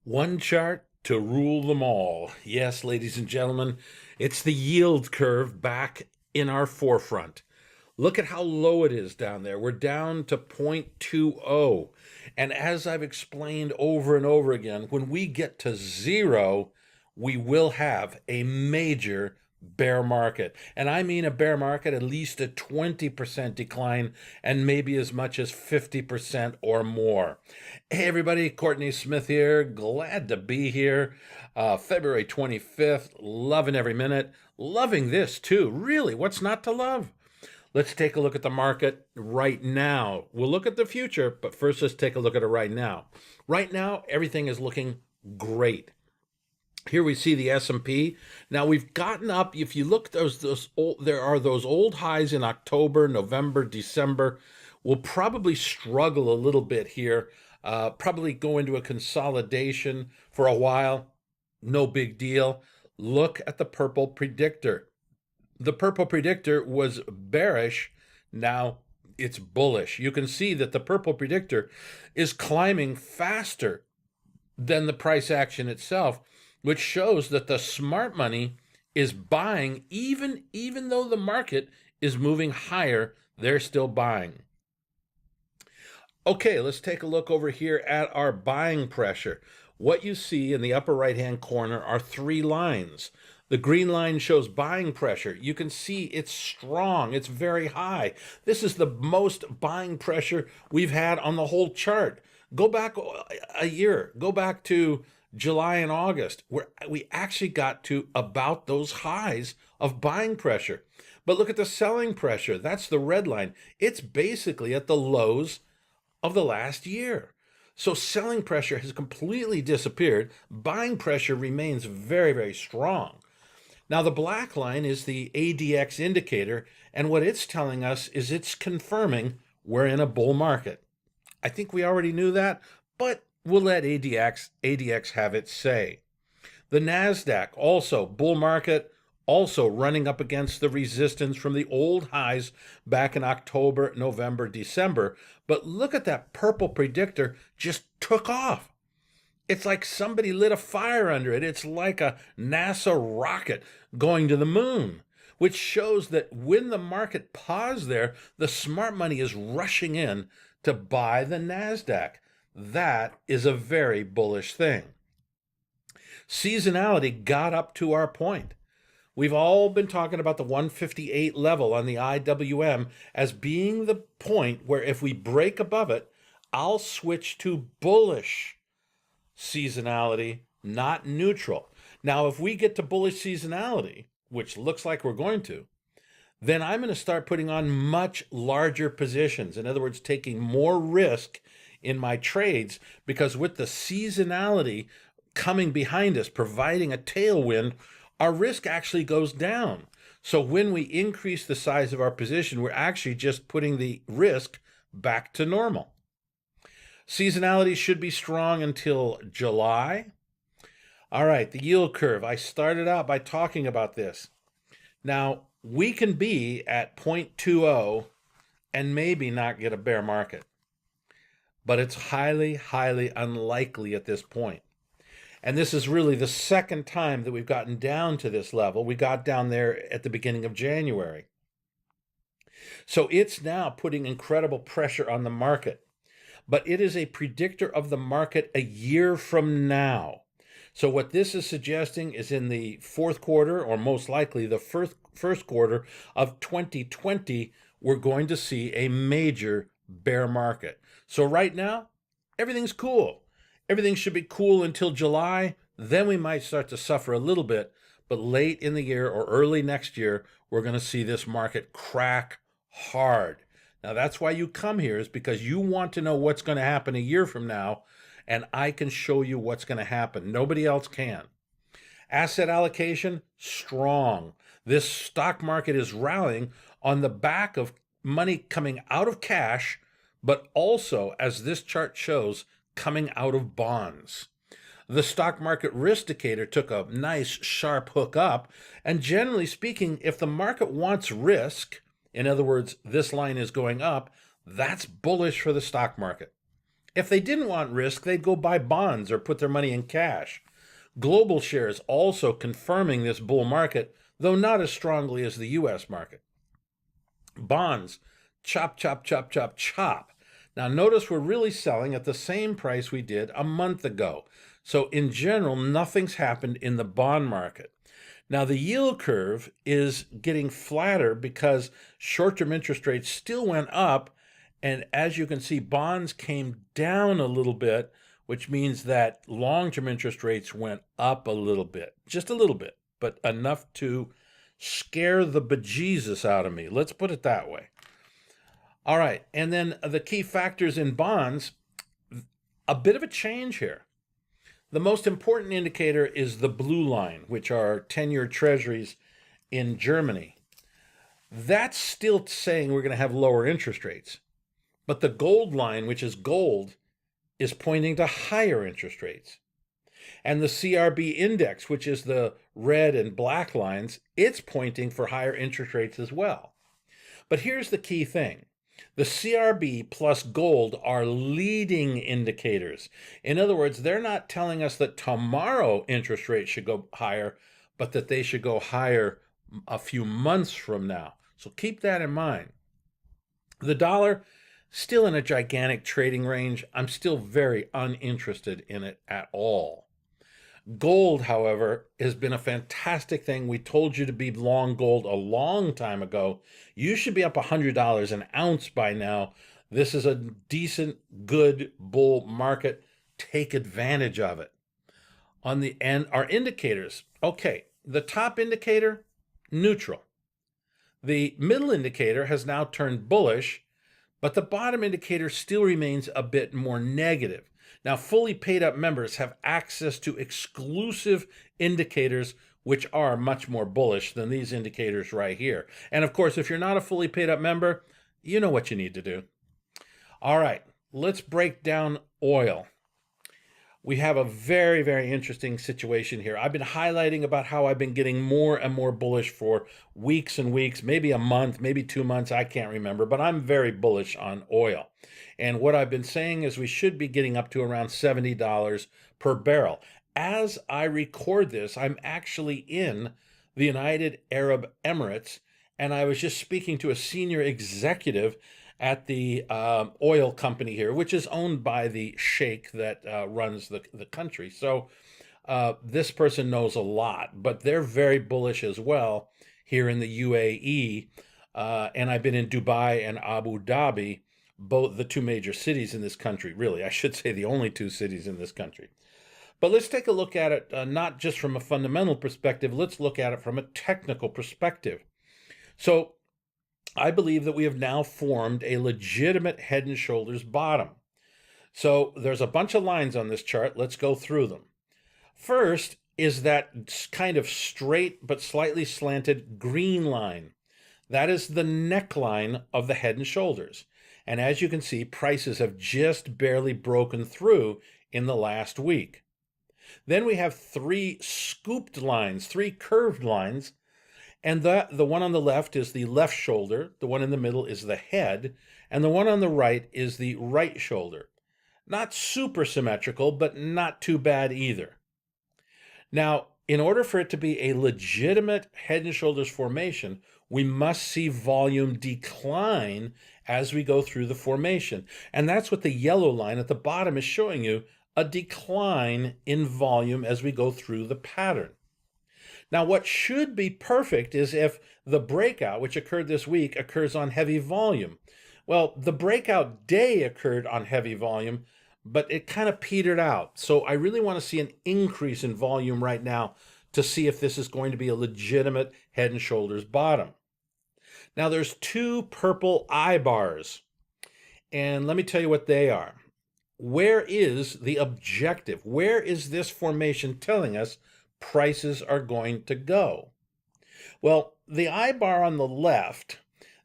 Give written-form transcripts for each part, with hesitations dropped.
One chart to rule them all. Yes, ladies and gentlemen, it's the yield curve back in our forefront. Look at how low it is down there. We're down to 0.20. And as I've explained over and over again, when we get to zero, we will have a major bear market. And I mean a bear market, at least a 20% decline and maybe as much as 50% or more. Hey, everybody, Courtney Smith here. Glad to be here. February 25th, loving every minute. Loving this too. Really, what's not to love? Let's take a look at the market right now. We'll look at the future, but first let's take a look at it right now. Right now, everything is looking great. Here we see the S&P. Now we've gotten up. If you look, there are those old highs in October, November, December. We'll probably struggle a little bit here. Probably go into a consolidation for a while. No big deal. Look at the purple predictor. The purple predictor was bearish. Now it's bullish. You can see that the purple predictor is climbing faster than the price action itself, which shows that the smart money is buying even though the market is moving higher, they're still buying. Okay, let's take a look over here at our buying pressure. What you see in the upper right-hand corner are three lines. The green line shows buying pressure. You can see it's strong. It's very high. This is the most buying pressure we've had on the whole chart. Go back a year. Go back to July and August, where we actually got to about those highs of buying pressure. But look at the selling pressure. That's the red line. It's basically at the lows of the last year. So selling pressure has completely disappeared. Buying pressure remains very, very strong. Now, the black line is the ADX indicator, and what it's telling us is it's confirming we're in a bull market. I think we already knew that, but we'll let ADX have its say. The NASDAQ, also bull market, also running up against the resistance from the old highs back in October, November, December. But look at that purple predictor just took off. It's like somebody lit a fire under it. It's like a NASA rocket going to the moon, which shows that when the market paused there, the smart money is rushing in to buy the NASDAQ. That is a very bullish thing. Seasonality got up to our point. We've all been talking about the 158 level on the IWM as being the point where if we break above it, I'll switch to bullish seasonality, not neutral. Now, if we get to bullish seasonality, which looks like we're going to, then I'm going to start putting on much larger positions. In other words, taking more risk in my trades, because with the seasonality coming behind us, providing a tailwind, our risk actually goes down. So when we increase the size of our position, we're actually just putting the risk back to normal. Seasonality should be strong until July. All right, the yield curve. I started out by talking about this. Now, we can be at 0.20 and maybe not get a bear market, but it's highly, highly unlikely at this point. And this is really the second time that we've gotten down to this level. We got down there at the beginning of January. So it's now putting incredible pressure on the market. But it is a predictor of the market a year from now. So what this is suggesting is in the fourth quarter, or most likely the first quarter of 2020, we're going to see a major bear market. So right now, everything's cool. Everything should be cool until July. Then we might start to suffer a little bit. But late in the year or early next year, we're going to see this market crack hard. Now, that's why you come here, is because you want to know what's going to happen a year from now, and I can show you what's going to happen. Nobody else can. Asset allocation, strong. This stock market is rallying on the back of money coming out of cash, but also, as this chart shows, coming out of bonds. The stock market risk indicator took a nice sharp hook up, and generally speaking, if the market wants risk, in other words, this line is going up, that's bullish for the stock market. If they didn't want risk, they'd go buy bonds or put their money in cash. Global shares also confirming this bull market, though not as strongly as the US market. Bonds, chop, chop, chop, chop, chop. Now, notice we're really selling at the same price we did a month ago. So, in general, nothing's happened in the bond market. Now, the yield curve is getting flatter because short-term interest rates still went up. And as you can see, bonds came down a little bit, which means that long-term interest rates went up a little bit, just a little bit, but enough to scare the bejesus out of me. Let's put it that way. All right, and then the key factors in bonds, a bit of a change here. The most important indicator is the blue line, which are 10-year treasuries in Germany. That's still saying we're going to have lower interest rates. But the gold line, which is gold, is pointing to higher interest rates. And the CRB index, which is the red and black lines, it's pointing for higher interest rates as well. But here's the key thing. The CRB plus gold are leading indicators. In other words, they're not telling us that tomorrow interest rates should go higher, but that they should go higher a few months from now. So keep that in mind. The dollar, still in a gigantic trading range. I'm still very uninterested in it at all. Gold, however, has been a fantastic thing. We told you to be long gold a long time ago. You should be up $100 an ounce by now. This is a decent, good bull market. Take advantage of it. On the end, our indicators. Okay, the top indicator, neutral. The middle indicator has now turned bullish, but the bottom indicator still remains a bit more negative. Now, fully paid up members have access to exclusive indicators which are much more bullish than these indicators right here. And of course, if you're not a fully paid up member, you know what you need to do. All right, let's break down oil. We have a very, very interesting situation here. I've been highlighting about how I've been getting more and more bullish for weeks and weeks, maybe a month, maybe 2 months, I can't remember, but I'm very bullish on oil. And what I've been saying is we should be getting up to around $70 per barrel. As I record this, I'm actually in the United Arab Emirates, and I was just speaking to a senior executive at the oil company here, which is owned by the sheikh that runs the country. So this person knows a lot, but they're very bullish as well here in the UAE. And I've been in Dubai and Abu Dhabi, both the two major cities in this country, really. I should say the only two cities in this country. But let's take a look at it, not just from a fundamental perspective, let's look at it from a technical perspective. So I believe that we have now formed a legitimate head and shoulders bottom. So there's a bunch of lines on this chart. Let's go through them. First is that kind of straight but slightly slanted green line. That is the neckline of the head and shoulders. And as you can see, prices have just barely broken through in the last week. Then we have three scooped lines, three curved lines. And the one on the left is the left shoulder, the one in the middle is the head, and the one on the right is the right shoulder. Not super symmetrical, but not too bad either. Now, in order for it to be a legitimate head and shoulders formation, we must see volume decline as we go through the formation. And that's what the yellow line at the bottom is showing you, a decline in volume as we go through the pattern. Now, what should be perfect is if the breakout, which occurred this week, occurs on heavy volume. Well, the breakout day occurred on heavy volume, but it kind of petered out. So I really want to see an increase in volume right now to see if this is going to be a legitimate head and shoulders bottom. Now, there's two purple eye bars, and let me tell you what they are. Where is the objective? Where is this formation telling us prices are going to go? Well, the eye bar on the left,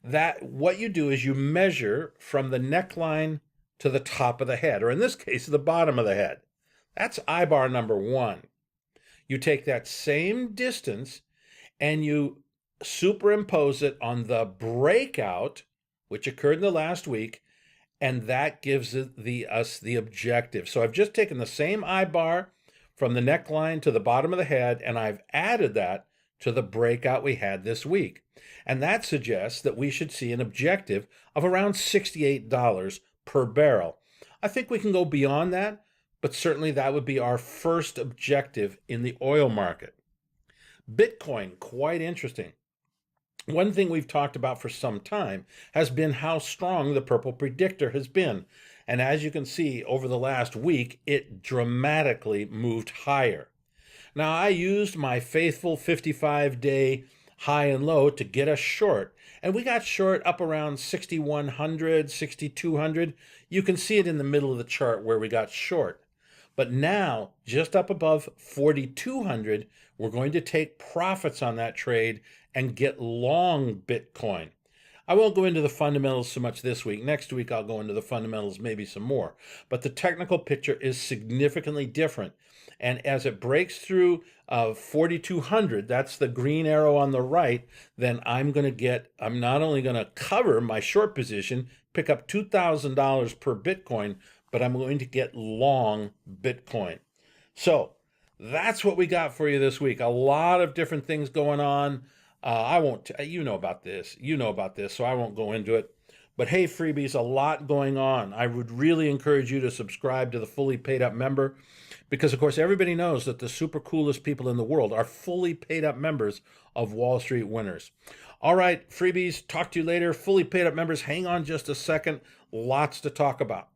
that what you do is you measure from the neckline to the top of the head, or in this case, the bottom of the head. That's eye bar number 1. You take that same distance and you superimpose it on the breakout, which occurred in the last week, and that gives us the objective. So I've just taken the same I bar from the neckline to the bottom of the head, and I've added that to the breakout we had this week. And that suggests that we should see an objective of around $68 per barrel. I think we can go beyond that, but certainly that would be our first objective in the oil market. Bitcoin, quite interesting. One thing we've talked about for some time has been how strong the purple predictor has been. And as you can see, over the last week, it dramatically moved higher. Now, I used my faithful 55-day high and low to get us short, and we got short up around 6,100, 6,200. You can see it in the middle of the chart where we got short. But now, just up above 4,200, we're going to take profits on that trade and get long Bitcoin. I won't go into the fundamentals so much this week. Next week, I'll go into the fundamentals, maybe some more. But the technical picture is significantly different. And as it breaks through 4,200, that's the green arrow on the right, then I'm not only going to cover my short position, pick up $2,000 per Bitcoin, but I'm going to get long Bitcoin. So that's what we got for you this week. A lot of different things going on. I won't, you know about this, so I won't go into it. But hey, freebies, a lot going on. I would really encourage you to subscribe to the fully paid up member because, of course, everybody knows that the super coolest people in the world are fully paid up members of Wall Street Winners. All right, freebies, talk to you later. Fully paid up members, hang on just a second. Lots to talk about.